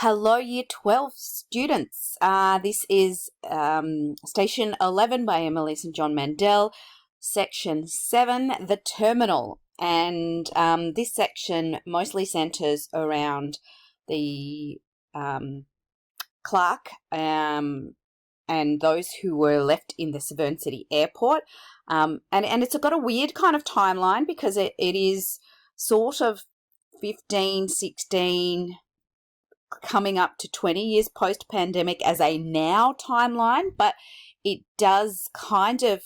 Hello, Year 12 students. This is Station 11 by Emily St. John Mandel, Section 7, The Terminal. And this section mostly centres around the Clark and those who were left in the Severn City Airport. And it's got a weird kind of timeline because it is sort of 15, 16... coming up to 20 years post-pandemic as a now timeline, but it does kind of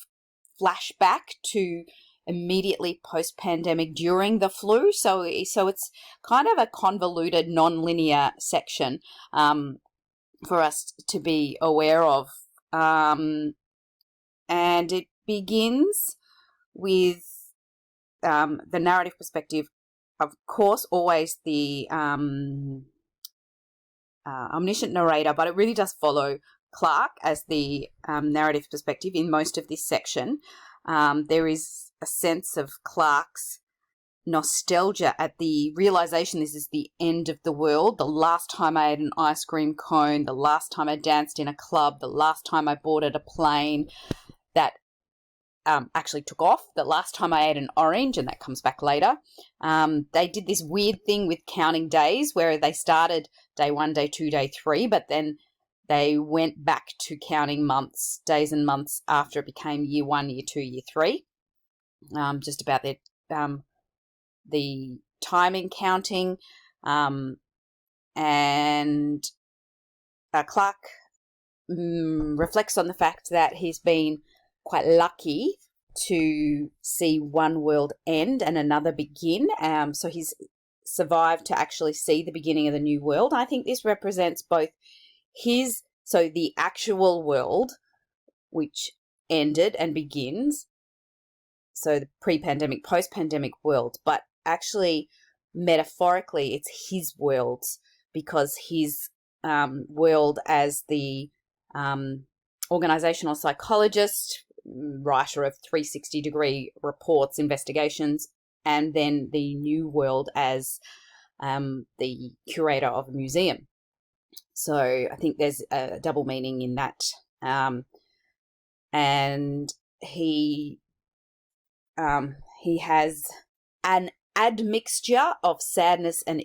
flash back to immediately post-pandemic during the flu. So it's kind of a convoluted, non-linear section for us to be aware of. And it begins with the narrative perspective, of course, always the omniscient narrator, but it really does follow Clark as the narrative perspective in most of this section. There is a sense of Clark's nostalgia at the realization this is the end of the world, the last time I ate an ice cream cone, the last time I danced in a club, the last time I boarded a plane that actually took off, the last time I ate an orange, and that comes back later. They did this weird thing with counting days where they started day 1, day 2, day 3, but then they went back to counting months, days and months after it became year 1, year 2, year 3. Just about the timing counting. And Clark reflects on the fact that he's been quite lucky to see one world end and another begin. So he's survived to actually see the beginning of the new world. I think this represents both the actual world, which ended and begins, so the pre-pandemic, post-pandemic world, but actually metaphorically it's his worlds, because his world as the organizational psychologist, writer of 360-degree reports, investigations, and then the new world as the curator of a museum. So I think there's a double meaning in that. And he has an admixture of sadness and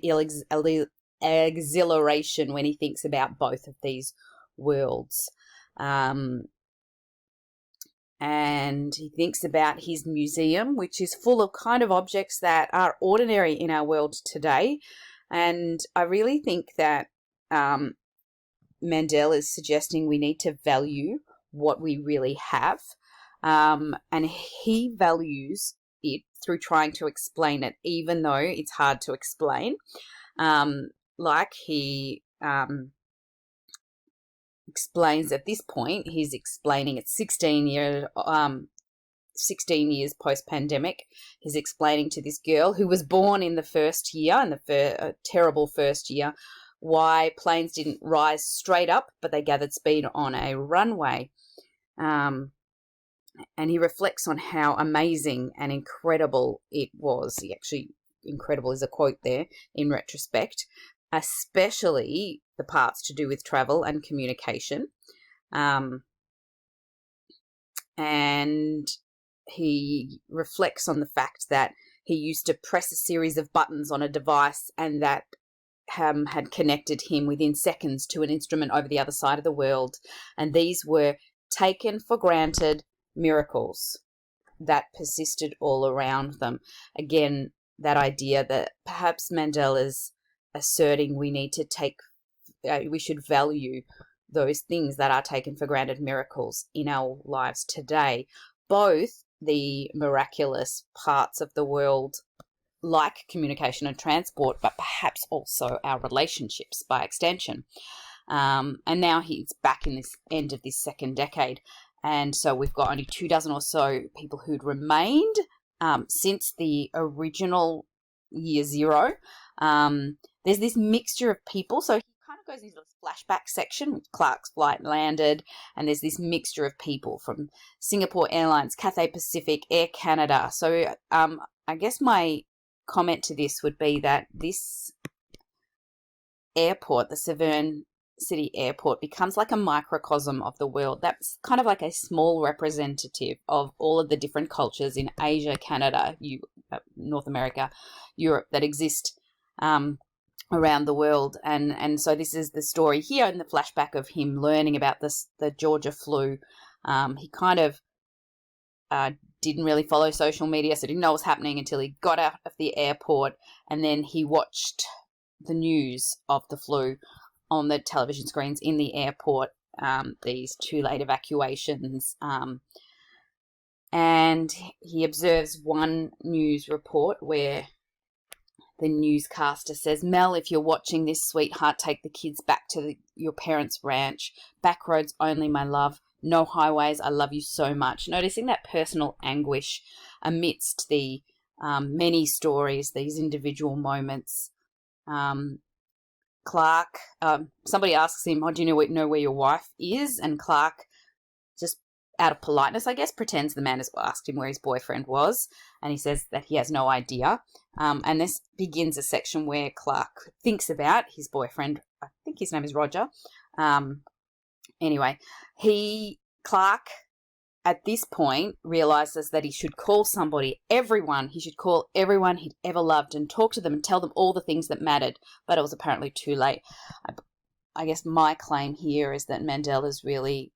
exhilaration when he thinks about both of these worlds. And he thinks about his museum, which is full of kind of objects that are ordinary in our world today. And I really think that Mandel is suggesting we need to value what we really have. And he values it through trying to explain it, even though it's hard to explain. Like he explains at this point, he's explaining it's 16 years post-pandemic. He's explaining to this girl who was born in the first year, in the terrible first year, why planes didn't rise straight up, but they gathered speed on a runway. And he reflects on how amazing and incredible it was. Incredible is a quote there in retrospect, especially the parts to do with travel and communication. And he reflects on the fact that he used to press a series of buttons on a device, and that had connected him within seconds to an instrument over the other side of the world. And these were taken for granted miracles that persisted all around them. Again, that idea that perhaps Mandel is asserting we should value those things that are taken for granted miracles in our lives today, both the miraculous parts of the world like communication and transport, but perhaps also our relationships by extension. And now he's back in this end of this second decade, and so we've got only 24 or so people who'd remained since the original year 0. There's this mixture of people, so he kind of goes into this flashback section with Clark's flight landed, and there's this mixture of people from Singapore Airlines, Cathay Pacific, Air Canada. So I guess my comment to this would be that this airport, the City Airport, becomes like a microcosm of the world. That's kind of like a small representative of all of the different cultures in Asia, Canada, North America, Europe that exist around the world. And so this is the story here in the flashback of him learning about the Georgia flu. He kind of didn't really follow social media, so didn't know what was happening until he got out of the airport, and then he watched the news of the flu on the television screens in the airport, these 2 late evacuations, and he observes one news report where the newscaster says, "Mel, if you're watching this, sweetheart, take the kids back to your parents' ranch. Back roads only, my love. No highways. I love you so much." Noticing that personal anguish amidst the many stories, these individual moments. Clark, somebody asks him, "Oh, do you know where your wife is?" And Clark, just out of politeness, I guess, pretends the man has asked him where his boyfriend was, and he says that he has no idea. And this begins a section where Clark thinks about his boyfriend. I think his name is Roger. Anyway, Clark, at this point, realizes that he should call he should call everyone he'd ever loved and talk to them and tell them all the things that mattered, but it was apparently too late. I guess my claim here is that Mandel is really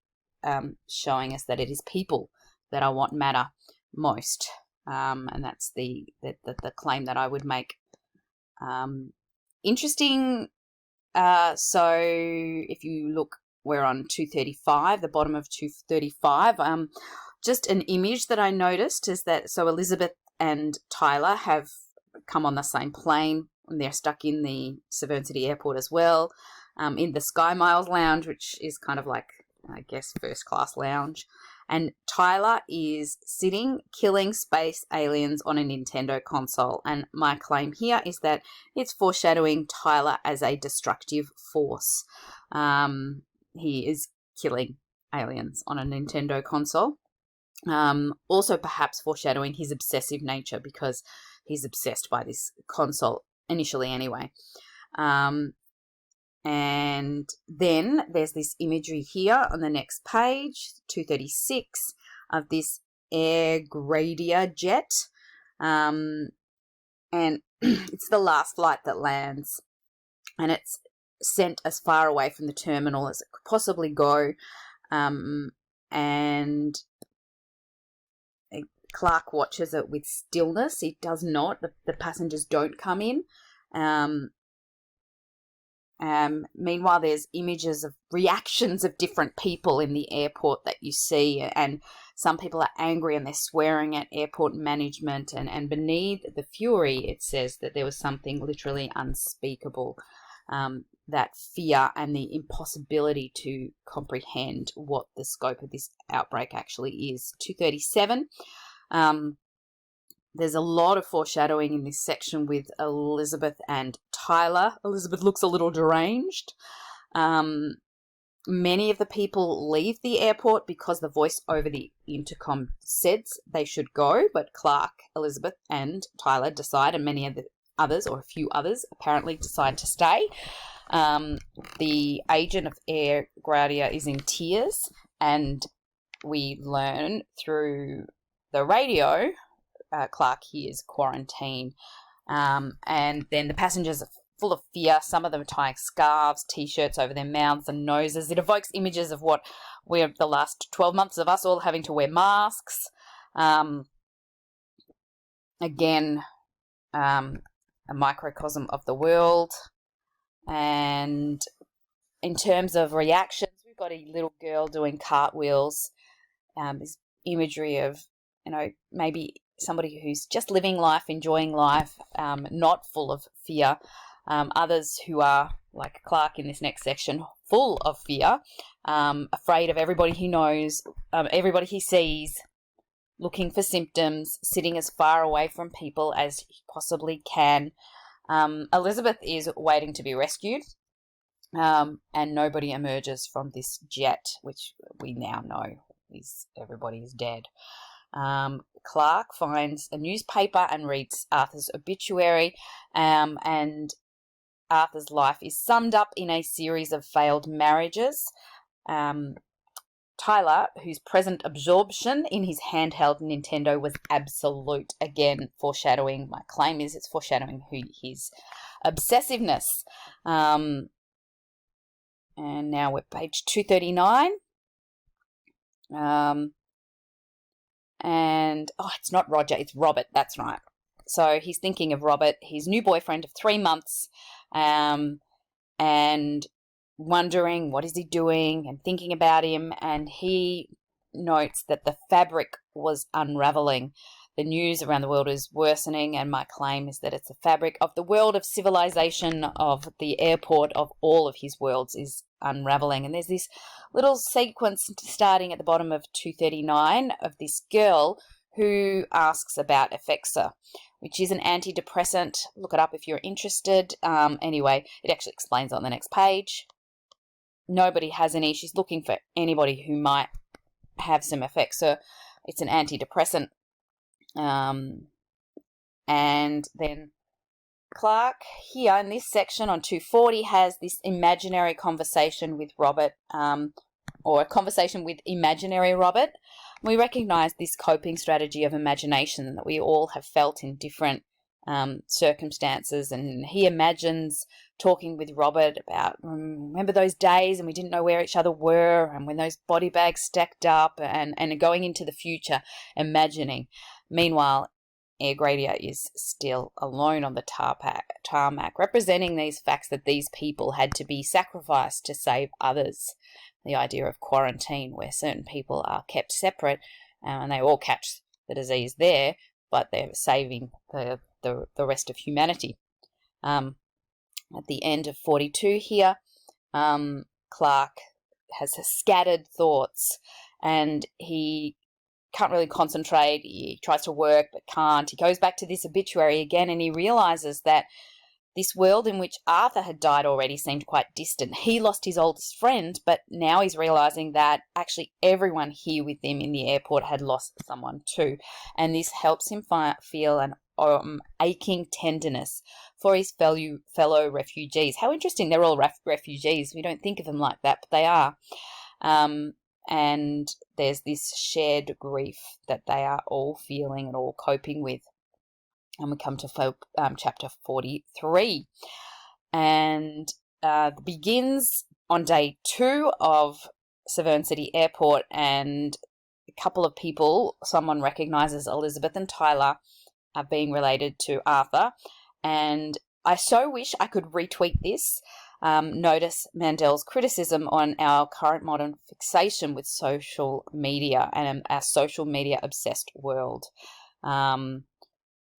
showing us that it is people that are what matter most, and that's the claim that I would make. Interesting. So if you look, we're on 235, the bottom of 235. Just an image that I noticed is that, so Elizabeth and Tyler have come on the same plane, and they're stuck in the City Airport as well, in the Sky Miles lounge, which is kind of like, I guess, first class lounge. And Tyler is sitting, killing space aliens on a Nintendo console. And my claim here is that it's foreshadowing Tyler as a destructive force. He is killing aliens on a Nintendo console. Also perhaps foreshadowing his obsessive nature, because he's obsessed by this console initially anyway. And then there's this imagery here on the next page, 236, of this Air Gradia jet. And it's the last flight that lands, and it's sent as far away from the terminal as it could possibly go. And Clark watches it with stillness. He does not. The passengers don't come in. Meanwhile, there's images of reactions of different people in the airport that you see, and some people are angry and they're swearing at airport management, and beneath the fury, it says that there was something literally unspeakable, that fear and the impossibility to comprehend what the scope of this outbreak actually is. 237. There's a lot of foreshadowing in this section with Elizabeth and Tyler. Elizabeth looks a little deranged. Many of the people leave the airport because the voice over the intercom says they should go, but Clark, Elizabeth, and Tyler decide, and many of the others, or a few others, apparently decide to stay. The agent of Air Gradia is in tears, and we learn through the radio Clark hears quarantine, and then the passengers are full of fear. Some of them are tying scarves, t-shirts over their mouths and noses. It evokes images of what we're the last 12 months of us all having to wear masks. Again, a microcosm of the world. And in terms of reactions, we've got a little girl doing cartwheels. This imagery of, maybe somebody who's just living life, enjoying life, not full of fear. Others who are, like Clark in this next section, full of fear, afraid of everybody he knows, everybody he sees, looking for symptoms, sitting as far away from people as he possibly can. Elizabeth is waiting to be rescued, and nobody emerges from this jet, which we now know everybody is dead. Clark finds a newspaper and reads Arthur's obituary, and Arthur's life is summed up in a series of failed marriages. Tyler, whose present absorption in his handheld Nintendo was absolute, again, foreshadowing, my claim is it's foreshadowing his obsessiveness. And now we're page 239. And, it's not Roger, it's Robert, that's right. So he's thinking of Robert, his new boyfriend of 3 months, and wondering what is he doing and thinking about him, and he notes that the fabric was unraveling. The news around the world is worsening, and my claim is that it's the fabric of the world of civilization, of the airport, of all of his worlds is unraveling. And there's this little sequence starting at the bottom of 239 of this girl who asks about Effexor, which is an antidepressant. Look it up if you're interested. Anyway, it actually explains on the next page. Nobody has any. She's looking for anybody who might have some Effexor. It's an antidepressant. And then Clark here in this section on 240 has this imaginary conversation with Robert, or a conversation with imaginary Robert. We recognize this coping strategy of imagination that we all have felt in different circumstances, and he imagines talking with Robert about, remember those days and we didn't know where each other were, and when those body bags stacked up, and going into the future, imagining. Meanwhile, Air Gradia is still alone on the tarmac, representing these facts that these people had to be sacrificed to save others. The idea of quarantine, where certain people are kept separate, and they all catch the disease there, but they're saving the rest of humanity. At the end of 42 here, Clark has scattered thoughts, and he can't really concentrate. He tries to work but can't. He goes back to this obituary again, and he realizes that this world in which Arthur had died already seemed quite distant. He lost his oldest friend, but now he's realizing that actually everyone here with him in the airport had lost someone too. And this helps him feel an aching tenderness for his fellow refugees. How interesting, they're all refugees. We don't think of them like that, but they are. And there's this shared grief that they are all feeling and all coping with. And we come to chapter 43. And begins on day 2 of Severn City Airport, and a couple of people, someone recognises Elizabeth and Tyler, are being related to Arthur. And I so wish I could retweet this. Notice Mandel's criticism on our current modern fixation with social media and our social media obsessed world.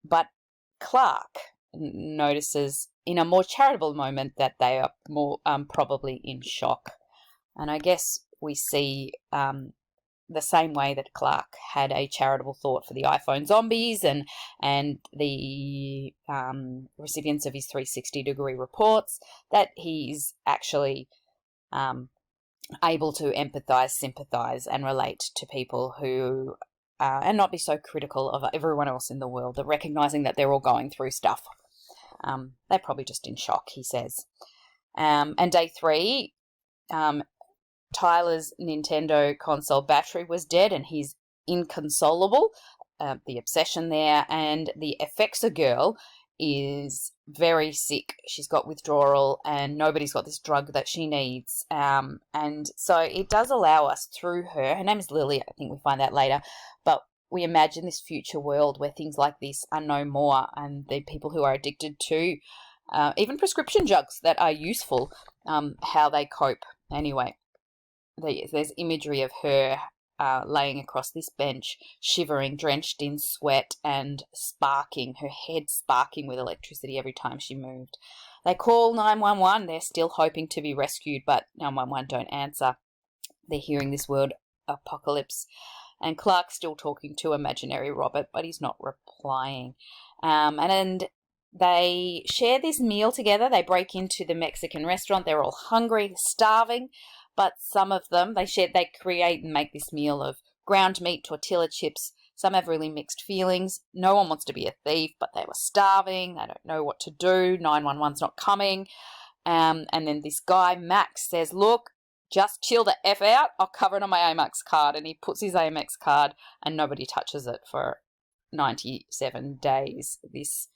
But Clark notices in a more charitable moment that they are more probably in shock. And I guess we see the same way that Clark had a charitable thought for the iPhone zombies and the recipients of his 360-degree reports, that he's actually able to empathize, sympathize, and relate to people who and not be so critical of everyone else in the world, but recognizing that they're all going through stuff. They're probably just in shock, he says. And day 3, Tyler's Nintendo console battery was dead, and he's inconsolable. The obsession there, and the Effexor girl is very sick. She's got withdrawal, and nobody's got this drug that she needs. And so it does allow us through her name is Lily, I think we find that later, but we imagine this future world where things like this are no more, and the people who are addicted to even prescription drugs that are useful, how they cope. Anyway, there's imagery of her laying across this bench, shivering, drenched in sweat, and sparking, her head sparking with electricity every time she moved. They call 911. They're still hoping to be rescued, but 911 don't answer. They're hearing this word apocalypse. And Clark's still talking to imaginary Robert, but he's not replying. And they share this meal together. They break into the Mexican restaurant. They're all hungry, starving. But some of them, they create and make this meal of ground meat, tortilla chips, Some have really mixed feelings. No one wants to be a thief, but they were starving. They don't know what to do. 911's not coming. And then this guy, Max, says, look, just chill the F out. I'll cover it on my Amex card. And he puts his Amex card and nobody touches it for 97 days. This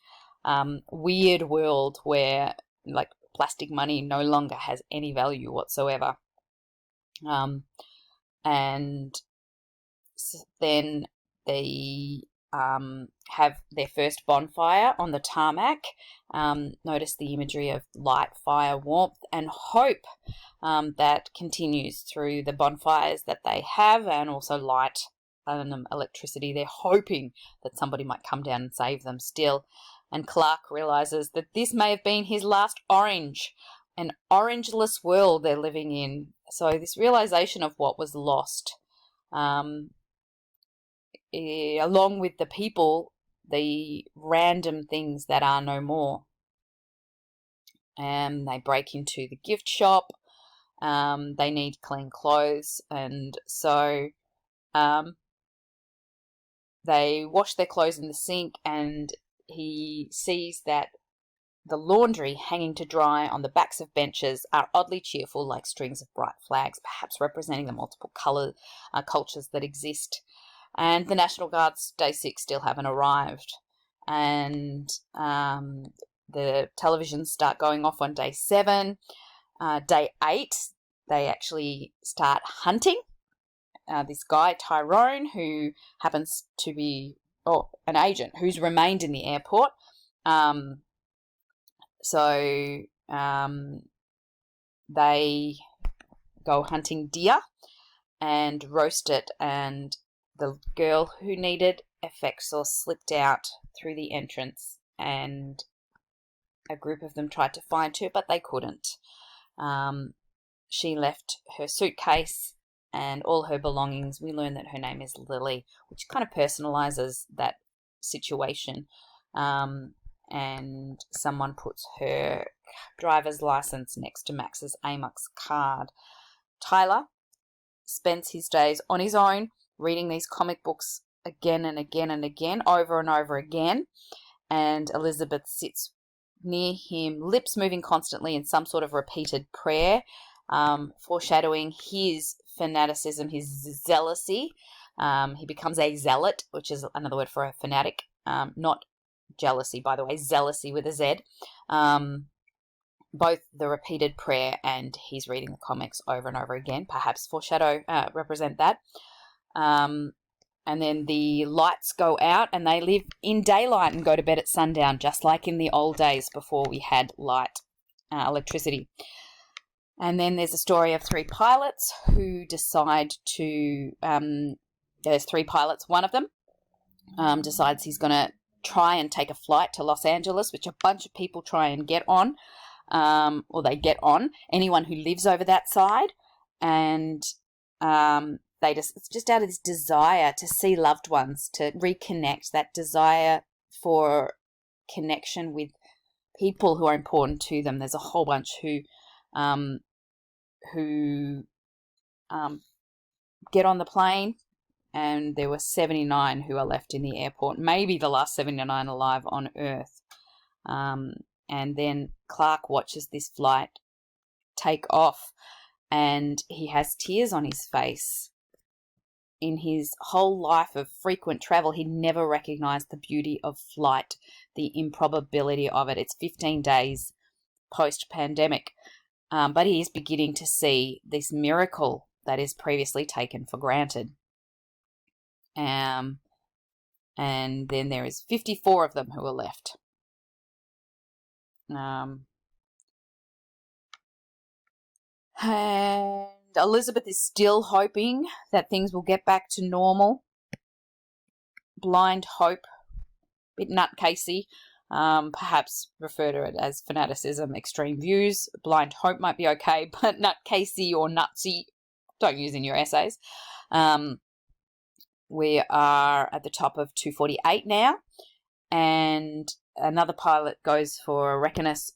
weird world where like plastic money no longer has any value whatsoever. And then they have their first bonfire on the tarmac. Notice the imagery of light, fire, warmth, and hope that continues through the bonfires that they have, and also light and electricity. They're hoping that somebody might come down and save them still. And Clark realizes that this may have been his last orange, an orangeless world they're living in. So this realization of what was lost, along with the people, the random things that are no more. And they break into the gift shop. They need clean clothes, and so they wash their clothes in the sink, and he sees that the laundry hanging to dry on the backs of benches are oddly cheerful, like strings of bright flags, perhaps representing the multiple cultures that exist. And the National Guard's Day 6 still haven't arrived. And the televisions start going off on Day 7. Day 8, they actually start hunting. This guy, Tyrone, who happens to be an agent who's remained in the airport. So they go hunting deer and roast it, and the girl who needed Effexor slipped out through the entrance, and a group of them tried to find her, but they couldn't. She left her suitcase and all her belongings. We learn that her name is Lily, which kind of personalizes that situation. And someone puts her driver's license next to Max's Amex card. Tyler spends his days on his own, reading these comic books again and again and again, over and over again. And Elizabeth sits near him, lips moving constantly in some sort of repeated prayer, foreshadowing his fanaticism, his zealousy. He becomes a zealot, which is another word for a fanatic, not jealousy, by the way, zealousy with a Z. Both the repeated prayer and he's reading the comics over and over again, perhaps represent that. And then the lights go out and they live in daylight and go to bed at sundown, just like in the old days before we had light, electricity. And then there's a story of 3 pilots who decide to, there's 3 pilots. One of them decides he's going to try and take a flight to Los Angeles, which a bunch of people try and get on, or they get on, anyone who lives over that side. And it's just out of this desire to see loved ones, to reconnect, that desire for connection with people who are important to them. There's a whole bunch who get on the plane, and there were 79 who are left in the airport, maybe the last 79 alive on Earth. And then Clark watches this flight take off, and he has tears on his face. In his whole life of frequent travel, he never recognized the beauty of flight, the improbability of it. It's 15 days post-pandemic, but he is beginning to see this miracle that is previously taken for granted. And then there is 54 of them who are left. And Elizabeth is still hoping that things will get back to normal. Blind hope, bit nutcasey. Perhaps refer to it as fanaticism, extreme views. Blind hope might be okay, but nutcasey or nutsy, don't use in your essays. We are at the top of 248 now, and another pilot goes for a reconnaissance,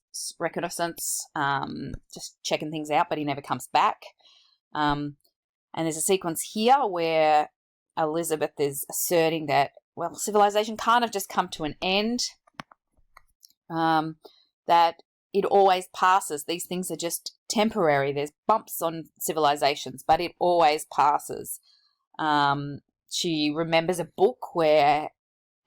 just checking things out, but he never comes back. And there's a sequence here where Elizabeth is asserting that, well, civilization can't have just come to an end, that it always passes. These things are just temporary. There's bumps on civilizations, but it always passes. She remembers a book where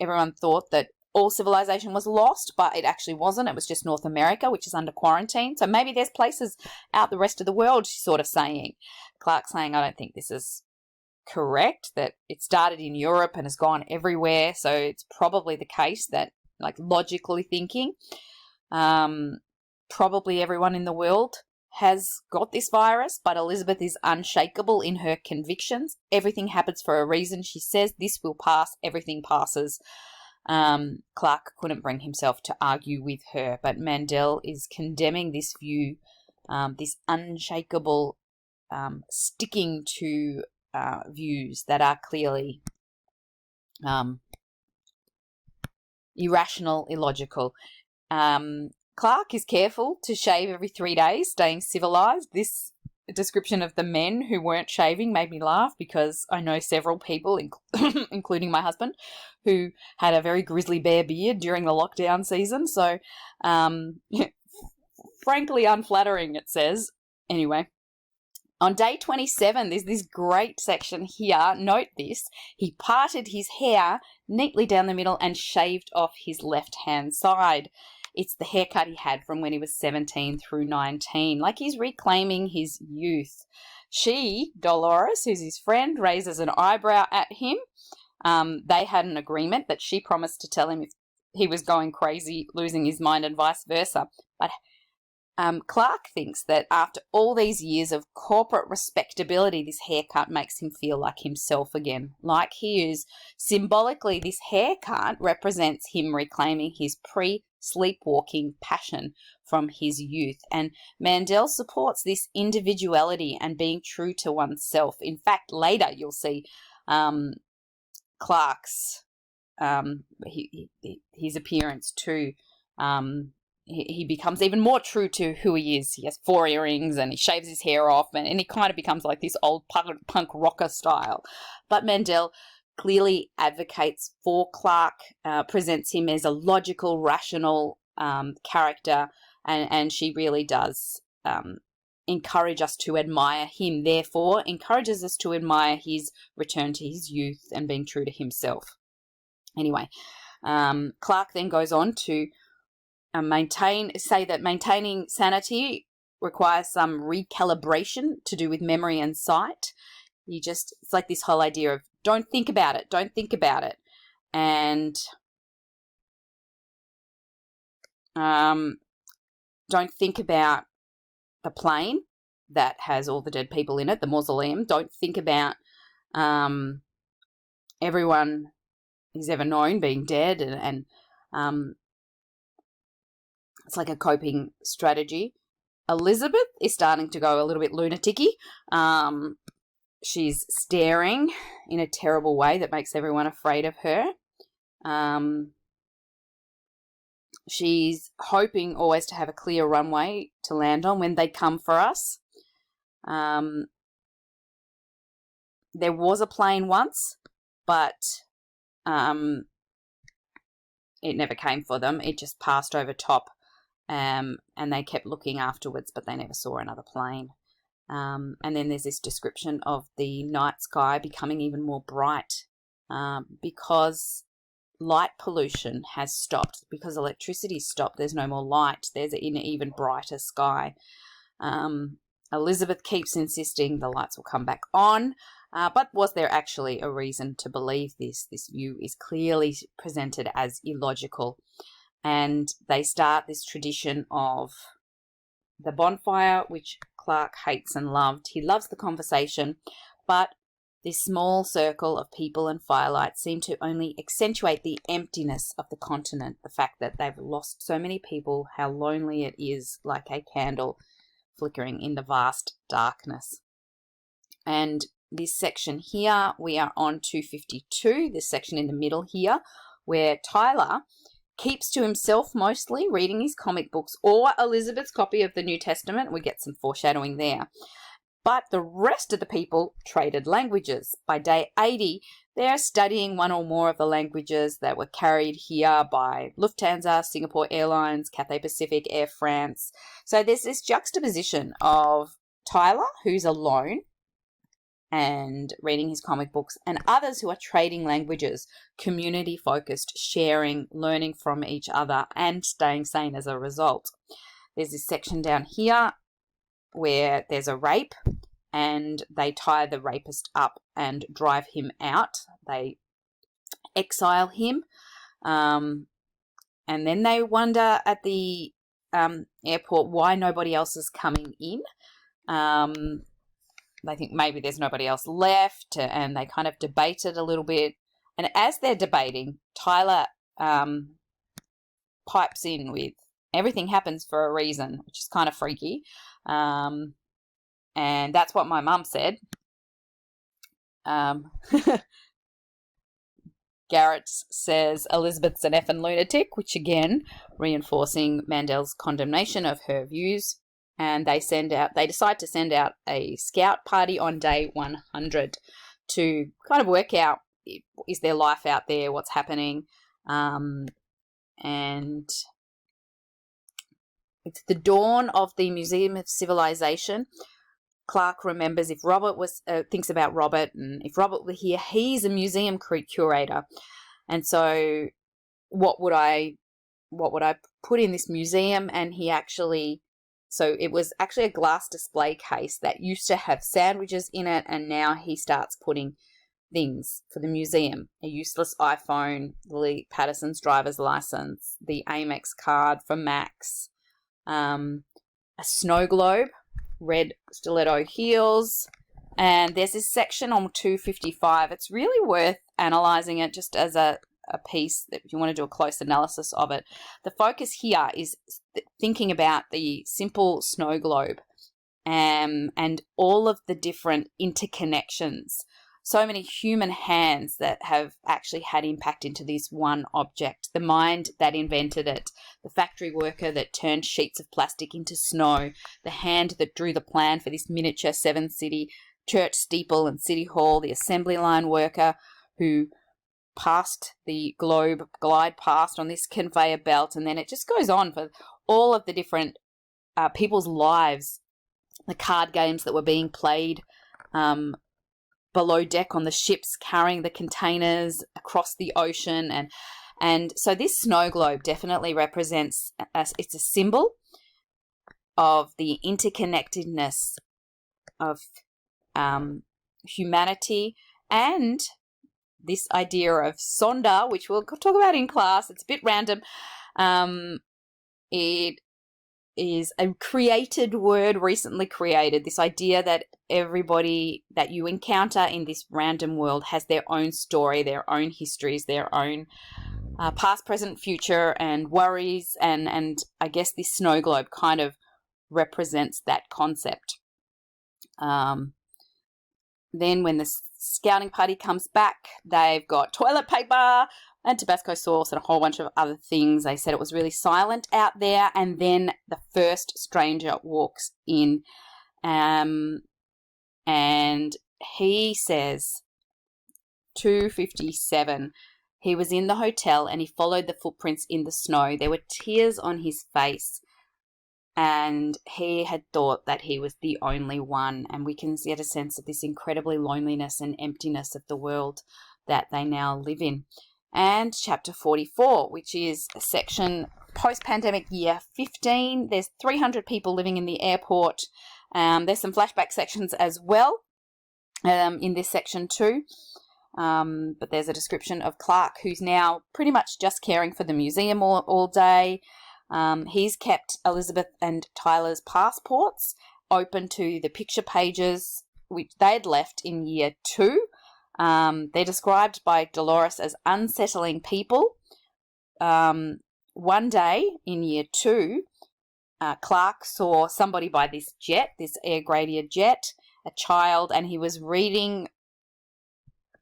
everyone thought that all civilization was lost, but it actually wasn't. It was just North America, which is under quarantine. So maybe there's places out the rest of the world, she's sort of saying. Clark's saying, I don't think this is correct, that it started in Europe and has gone everywhere. So it's probably the case that, like, logically thinking, probably everyone in the world has got this virus, but Elizabeth is unshakable in her convictions. Everything happens for a reason. She says this will pass, everything passes. Clark couldn't bring himself to argue with her, but Mandel is condemning this view, this unshakable sticking to views that are clearly irrational, illogical. Clark is careful to shave every 3 days, staying civilized. This description of the men who weren't shaving made me laugh, because I know several people, including my husband, who had a very grizzly bear beard during the lockdown season. So, frankly unflattering, it says. Anyway, on day 27, there's this great section here. Note this. He parted his hair neatly down the middle and shaved off his left-hand side. It's the haircut he had from when he was 17 through 19. Like, he's reclaiming his youth. She, Dolores, who's his friend, raises an eyebrow at him. They had an agreement that she promised to tell him if he was going crazy, losing his mind, and vice versa. But Clark thinks that after all these years of corporate respectability, this haircut makes him feel like himself again. Like he is. Symbolically, this haircut represents him reclaiming his pre-sleepwalking passion from his youth. And Mandel supports this individuality and being true to oneself. In fact, later you'll see Clark's his appearance too. He becomes even more true to who he is. He has 4 earrings and he shaves his hair off, and he kind of becomes like this old punk rocker style. But Mandel clearly advocates for Clark, presents him as a logical, rational character, and she really does encourage us to admire him, therefore encourages us to admire his return to his youth and being true to himself. Anyway, Clark then goes on to say that maintaining sanity requires some recalibration to do with memory and sight. It's like this whole idea of don't think about it, and don't think about the plane that has all the dead people in it, the mausoleum. Don't think about everyone he's ever known being dead, and it's like a coping strategy. Elizabeth is starting to go a little bit lunatic-y. She's staring in a terrible way that makes everyone afraid of her. She's hoping always to have a clear runway to land on when they come for us. There was a plane once, but it never came for them. It just passed over top. And they kept looking afterwards, but they never saw another plane. And then there's this description of the night sky becoming even more bright because light pollution has stopped. Because electricity stopped, there's no more light. There's an even brighter sky. Elizabeth keeps insisting the lights will come back on. But was there actually a reason to believe this? This view is clearly presented as illogical. And they start this tradition of the bonfire, which Clark hates and loved. He loves the conversation, but this small circle of people and firelight seem to only accentuate the emptiness of the continent, the fact that they've lost so many people, how lonely it is, like a candle flickering in the vast darkness. And this section here, we are on 252, this section in the middle here, where Tyler keeps to himself mostly, reading his comic books or Elizabeth's copy of the New Testament. We get some foreshadowing there. But the rest of the people traded languages. By day 80, they're studying one or more of the languages that were carried here by Lufthansa, Singapore Airlines, Cathay Pacific, Air France. So there's this juxtaposition of Tyler, who's alone and reading his comic books, and others who are trading languages, community-focused, sharing, learning from each other, and staying sane as a result. There's this section down here where there's a rape, and they tie the rapist up and drive him out. They exile him. And then they wonder at the airport why nobody else is coming in. They think maybe there's nobody else left, and they kind of debate it a little bit. And as they're debating, Tyler pipes in with, everything happens for a reason, which is kind of freaky. And that's what my mum said. Garrett says Elizabeth's an effing lunatic, which again, reinforcing Mandel's condemnation of her views. And they decide to send out a scout party on day 100 to kind of work out, is there life out there, what's happening. And it's the dawn of the Museum of Civilization. Clark remembers if Robert thinks about Robert, and if Robert were here, he's a museum curator. And so what would I put in this museum? And so it was actually a glass display case that used to have sandwiches in it, and now he starts putting things for the museum. A useless iPhone, Lee Patterson's driver's license, the Amex card for Max, a snow globe, red stiletto heels, and there's this section on 255. It's really worth analysing it just as a piece that if you want to do a close analysis of it. The focus here is thinking about the simple snow globe and all of the different interconnections. So many human hands that have actually had impact into this one object. The mind that invented it, the factory worker that turned sheets of plastic into snow, the hand that drew the plan for this miniature seven-city church steeple and city hall, the assembly line worker who passed the globe, glide past on this conveyor belt, and then it just goes on for all of the different people's lives, the card games that were being played below deck on the ships carrying the containers across the ocean. And so this snow globe definitely represents, it's a symbol of the interconnectedness of humanity, and this idea of Sonder, which we'll talk about in class. It's a bit random. It is a created word, recently created, this idea that everybody that you encounter in this random world has their own story, their own histories, their own past, present, future, and worries, and I guess this snow globe kind of represents that concept. Then when the scouting party comes back, they've got toilet paper and Tabasco sauce and a whole bunch of other things. They said it was really silent out there, and then the first stranger walks in, and he says, 2:57, he was in the hotel and he followed the footprints in the snow. There were tears on his face, and he had thought that he was the only one. And we can get a sense of this incredibly loneliness and emptiness of the world that they now live in. And chapter 44, which is a section post-pandemic year 15. There's 300 people living in the airport. There's some flashback sections as well in this section too. But there's a description of Clark, who's now pretty much just caring for the museum all day. He's kept Elizabeth and Tyler's passports open to the picture pages, which they'd left in year 2. They're described by Dolores as unsettling people. One day in year 2, Clark saw somebody by this jet, this Air Gradier jet, a child, and he was reading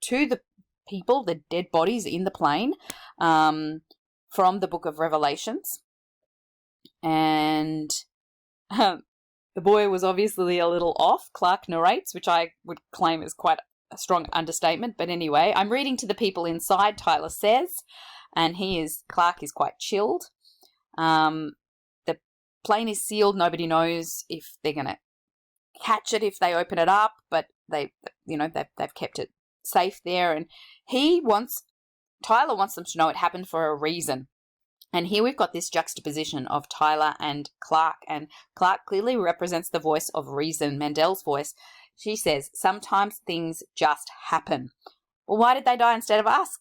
to the people, the dead bodies in the plane, from the book of Revelations. And the boy was obviously a little off, Clark narrates, which I would claim is quite a strong understatement. But anyway, I'm reading to the people inside, Tyler says, and Clark is quite chilled. The plane is sealed. Nobody knows if they're going to catch it if they open it up, but they've kept it safe there. And Tyler wants them to know it happened for a reason. And here we've got this juxtaposition of Tyler and Clark clearly represents the voice of reason, Mandel's voice. She says, sometimes things just happen. Well, why did they die instead of us?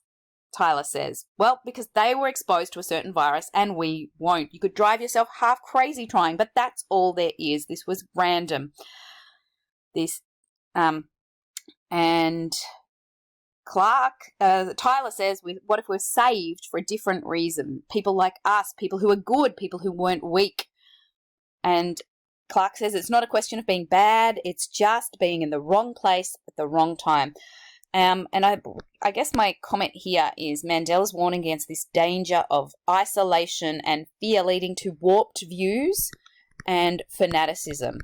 Tyler says, well, because they were exposed to a certain virus and we won't. You could drive yourself half crazy trying, but that's all there is. This was random. And Tyler says, what if we're saved for a different reason? People like us, people who are good, people who weren't weak. And Clark says it's not a question of being bad, it's just being in the wrong place at the wrong time. And I guess my comment here is Mandela's warning against this danger of isolation and fear leading to warped views and fanaticism.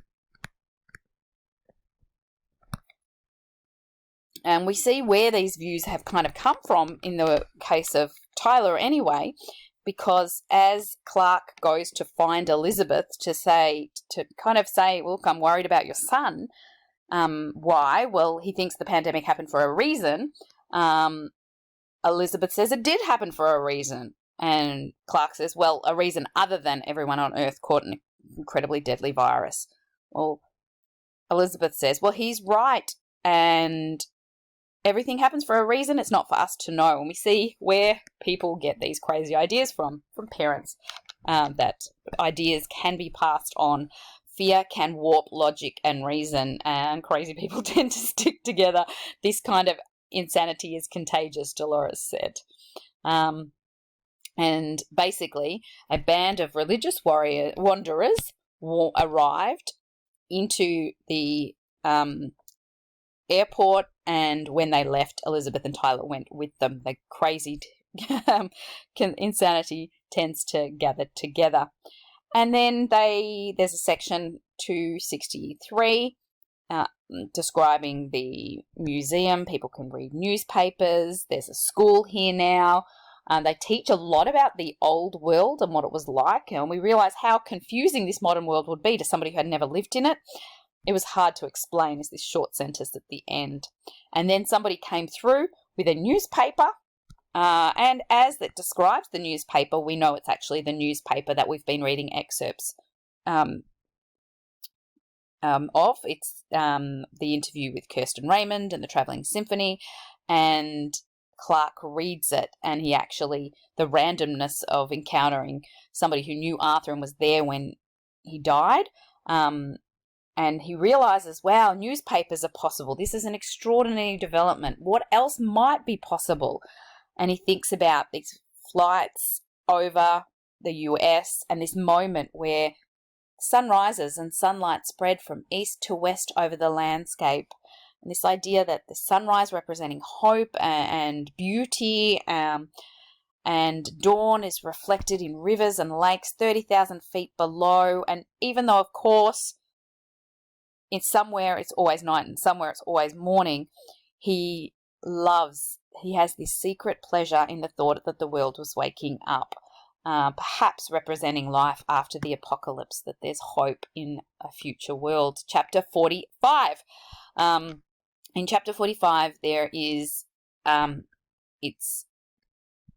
And we see where these views have kind of come from in the case of Tyler anyway, because as Clark goes to find Elizabeth to kind of say, look, I'm worried about your son. Why? Well, he thinks the pandemic happened for a reason. Elizabeth says it did happen for a reason. And Clark says, well, a reason other than everyone on Earth caught an incredibly deadly virus. Well, Elizabeth says, well, he's right. And everything happens for a reason. It's not for us to know. And we see where people get these crazy ideas from parents, that ideas can be passed on. Fear can warp logic and reason, and crazy people tend to stick together. This kind of insanity is contagious, Dolores said. And basically, a band of religious wanderers arrived into the airport, and when they left, Elizabeth and Tyler went with them. The crazy insanity tends to gather together. And then there's a section 263 describing the museum. People can read newspapers. There's a school here now. They teach a lot about the old world and what it was like. And we realise how confusing this modern world would be to somebody who had never lived in it. It was hard to explain, is this short sentence at the end. And then somebody came through with a newspaper. And as it describes the newspaper, we know it's actually the newspaper that we've been reading excerpts of. It's the interview with Kirsten Raymond and the Travelling Symphony, and Clark reads it, and the randomness of encountering somebody who knew Arthur and was there when he died, and he realises, wow, newspapers are possible. This is an extraordinary development. What else might be possible? And he thinks about these flights over the US and this moment where sun rises and sunlight spread from east to west over the landscape. And this idea that the sunrise representing hope and beauty, and dawn is reflected in rivers and lakes 30,000 feet below. And even though, of course, in somewhere it's always night and somewhere it's always morning, he has this secret pleasure in the thought that the world was waking up, perhaps representing life after the apocalypse, that there's hope in a future world. Chapter 45. In chapter 45, there is, it's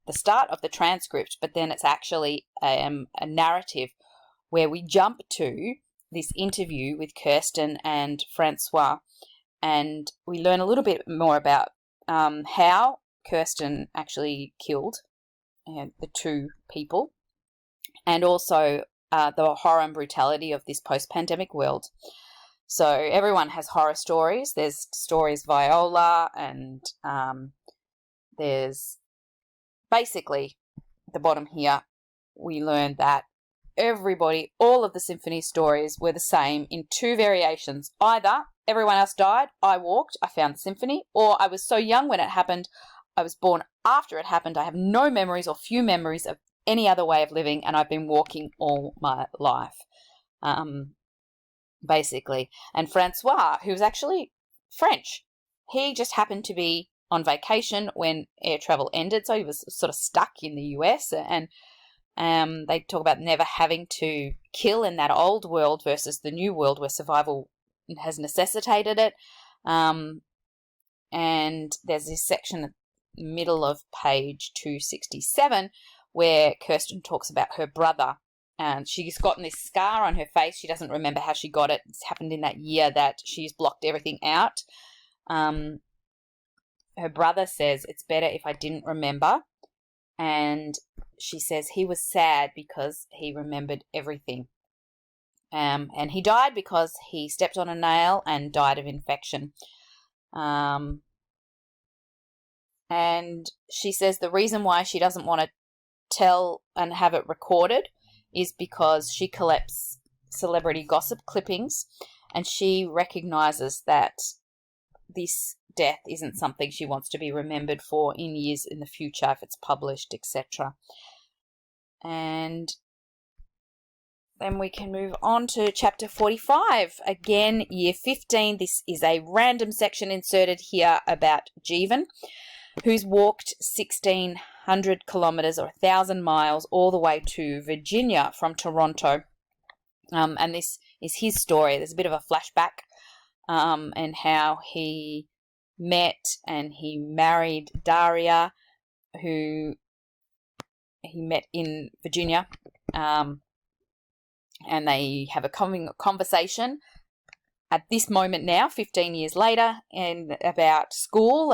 the start of the transcript, but then it's actually a narrative where we jump to this interview with Kirsten and Francois, and we learn a little bit more about how Kirsten actually killed the two people, and also the horror and brutality of this post-pandemic world. So everyone has horror stories. There's stories Viola, and there's basically at the bottom here, we learned that all of the symphony stories were the same in two variations. Either everyone else died, I walked, I found the symphony, or I was so young when it happened, I was born after it happened, I have no memories or few memories of any other way of living, and I've been walking all my life, basically. And Francois, who was actually French, he just happened to be on vacation when air travel ended, so he was sort of stuck in the US, and they talk about never having to kill in that old world versus the new world where survival has necessitated it. And there's this section at the middle of page 267 where Kirsten talks about her brother. And she's gotten this scar on her face. She doesn't remember how she got it. It's happened in that year that she's blocked everything out. Her brother says, it's better if I didn't remember. And she says he was sad because he remembered everything. And he died because he stepped on a nail and died of infection. And she says the reason why she doesn't want to tell and have it recorded is because she collects celebrity gossip clippings, and she recognizes that this death isn't something she wants to be remembered for in years in the future if it's published, etc. And then we can move on to chapter 45. Again, year 15. This is a random section inserted here about Jeevan, who's walked 1,600 kilometres or 1,000 miles all the way to Virginia from Toronto. And this is his story. There's a bit of a flashback and how he met and he married Daria, who he met in Virginia. And they have a conversation at this moment now, 15 years later, and about school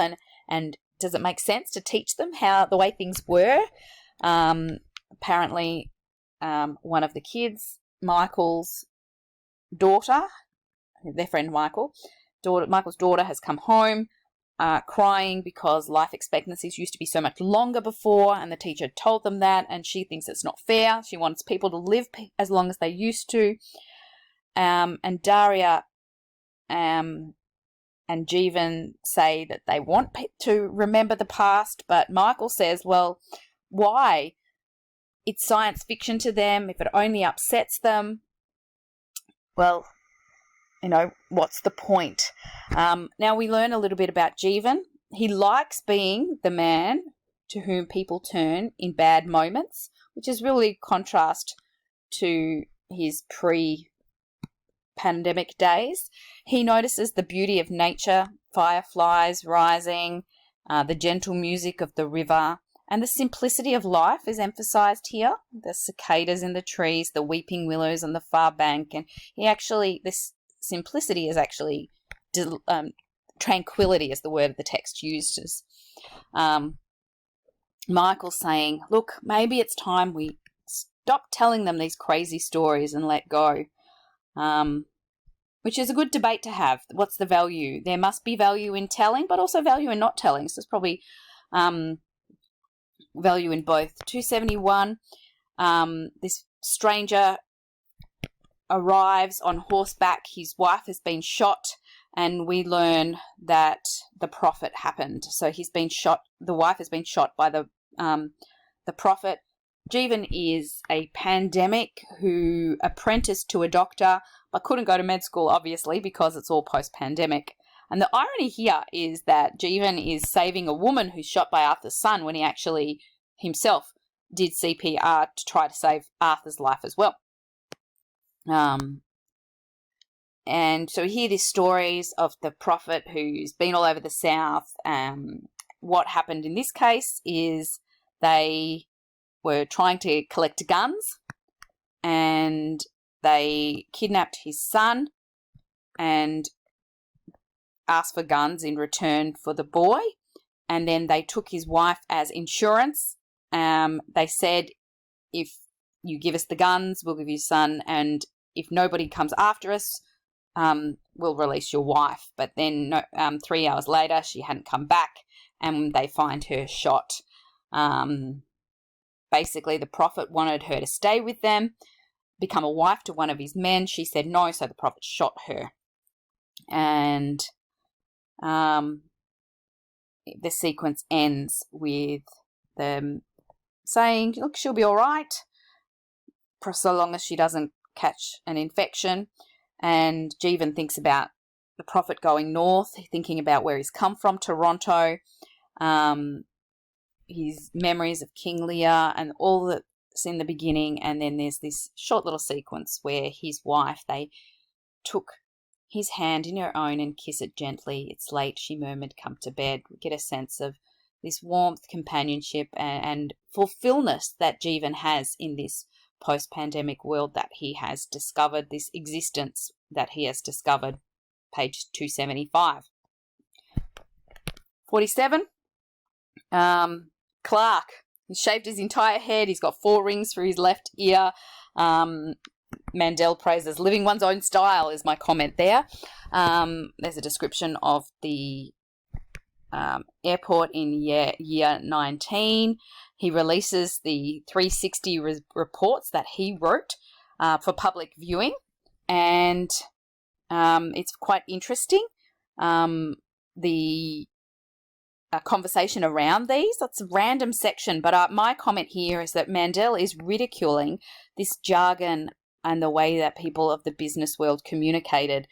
and does it make sense to teach them how the way things were? Apparently, one of the kids, Michael's daughter, their friend Michael's daughter has come home crying because life expectancies used to be so much longer before, and the teacher told them that, and she thinks it's not fair. She wants people to live as long as they used to. And Daria and Jeevan say that they want to remember the past, but Michael says, well, why? It's science fiction to them. If it only upsets them, well, what's the point? Now we learn a little bit about Jeevan. He likes being the man to whom people turn in bad moments, which is really contrast to his pre-pandemic days. He notices the beauty of nature, fireflies rising, the gentle music of the river, and the simplicity of life is emphasized here. The cicadas in the trees, the weeping willows on the far bank, and this simplicity is actually tranquility is the word the text uses. Michael's saying, look, maybe it's time we stop telling them these crazy stories and let go, which is a good debate to have. What's the value? There must be value in telling, but also value in not telling. So there's probably value in both. 271, this stranger arrives on horseback. His wife has been shot, and we learn that the prophet happened. So he's been shot. The wife has been shot by the prophet. Jeevan is a pandemic who apprenticed to a doctor, but couldn't go to med school, obviously, because it's all post-pandemic. And the irony here is that Jeevan is saving a woman who's shot by Arthur's son when he actually himself did CPR to try to save Arthur's life as well. And so we hear these stories of the prophet who's been all over the South. What happened in this case is they were trying to collect guns, and they kidnapped his son and asked for guns in return for the boy. And then they took his wife as insurance. They said, if you give us the guns, we'll give you son, and if nobody comes after us, we'll release your wife. But then 3 hours later, she hadn't come back, and they find her shot. Basically, the prophet wanted her to stay with them, become a wife to one of his men. She said no, so the prophet shot her. And the sequence ends with them saying, look, she'll be all right, for so long as she doesn't catch an infection. And Jeevan thinks about the prophet going north, thinking about where he's come from, Toronto, his memories of King Lear and all that's in the beginning. And then there's this short little sequence where his wife, they took his hand in her own and kiss it gently. It's late, she murmured, come to bed. We get a sense of this warmth, companionship, and fulfillment that Jeevan has in this post-pandemic world that he has discovered, this existence that he has discovered. Page 275. 47. Clark. He's shaved his entire head. He's got 4 rings through his left ear. Mandel praises living one's own style is my comment there. There's a description of the airport in year 19. He releases the 360 reports that he wrote for public viewing, and it's quite interesting. The conversation around these, that's a random section, but my comment here is that Mandel is ridiculing this jargon and the way that people of the business world communicated.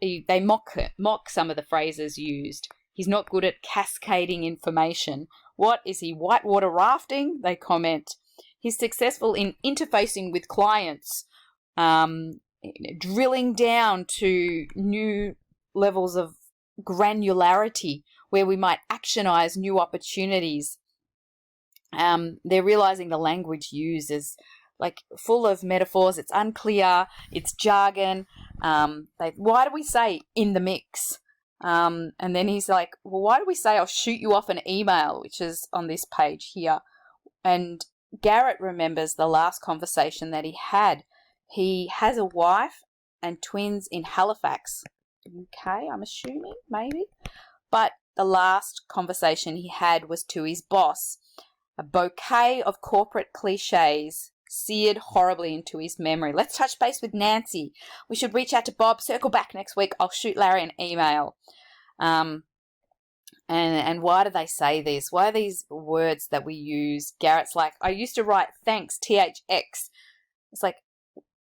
They mock some of the phrases used. He's not good at cascading information. What is he, whitewater rafting? They comment. He's successful in interfacing with clients, drilling down to new levels of granularity where we might actionize new opportunities. They're realizing the language used is like full of metaphors. It's unclear. It's jargon. Why do we say in the mix? And then he's like, well, why do we say I'll shoot you off an email, which is on this page here? And Garrett remembers the last conversation that he had. He has a wife and twins in Halifax, UK, I'm assuming, maybe. But the last conversation he had was to his boss. A bouquet of corporate cliches seared horribly into his memory. Let's touch base with Nancy. We should reach out to Bob. Circle back next week. I'll shoot Larry an email. And why do they say this? Why are these words that we use? Garrett's like, I used to write thanks, THX. It's like,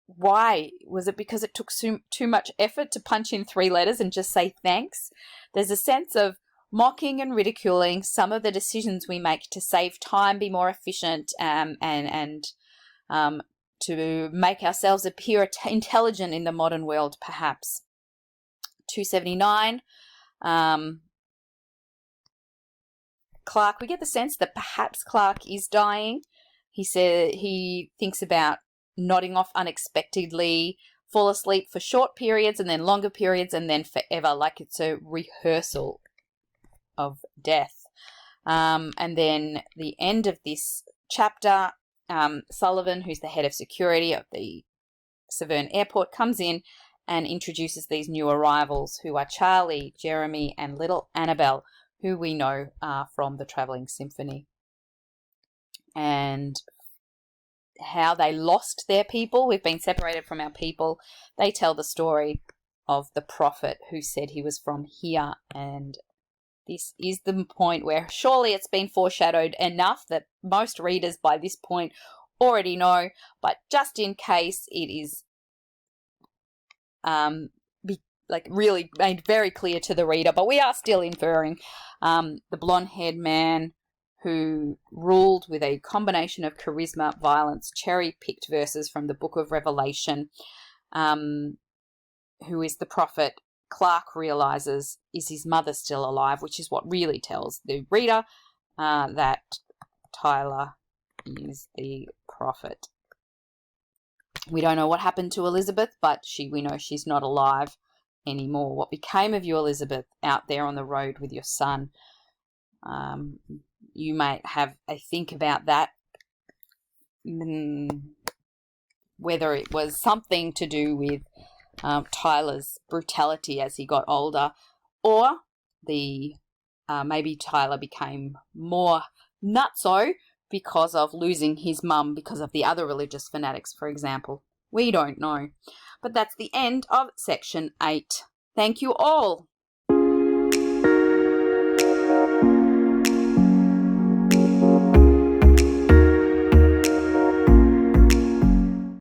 why? Was it because it took too much effort to punch in 3 letters and just say thanks? There's a sense of mocking and ridiculing some of the decisions we make to save time, be more efficient, and to make ourselves appear intelligent in the modern world, perhaps. 279. Clark, we get the sense that perhaps Clark is dying. He said he thinks about nodding off unexpectedly, fall asleep for short periods and then longer periods and then forever, like it's a rehearsal of death. And then the end of this chapter, Sullivan, who's the head of security of the Severn Airport, comes in and introduces these new arrivals who are Charlie, Jeremy and little Annabelle, who we know are from the Travelling Symphony. And how they lost their people. We've been separated from our people. They tell the story of the prophet who said he was from here. And this is the point where surely it's been foreshadowed enough that most readers by this point already know, but just in case it is really made very clear to the reader, but we are still inferring. The blonde-haired man who ruled with a combination of charisma, violence, cherry-picked verses from the book of Revelation, who is the prophet, Clark realizes, is his mother still alive, which is what really tells the reader that Tyler is the prophet. We don't know what happened to Elizabeth, but we know she's not alive anymore. What became of you, Elizabeth, out there on the road with your son? You might have a think about that, whether it was something to do with Tyler's brutality as he got older, or maybe Tyler became more nutso because of losing his mum because of the other religious fanatics, for example. We don't know. But that's the end of section 8. Thank you all.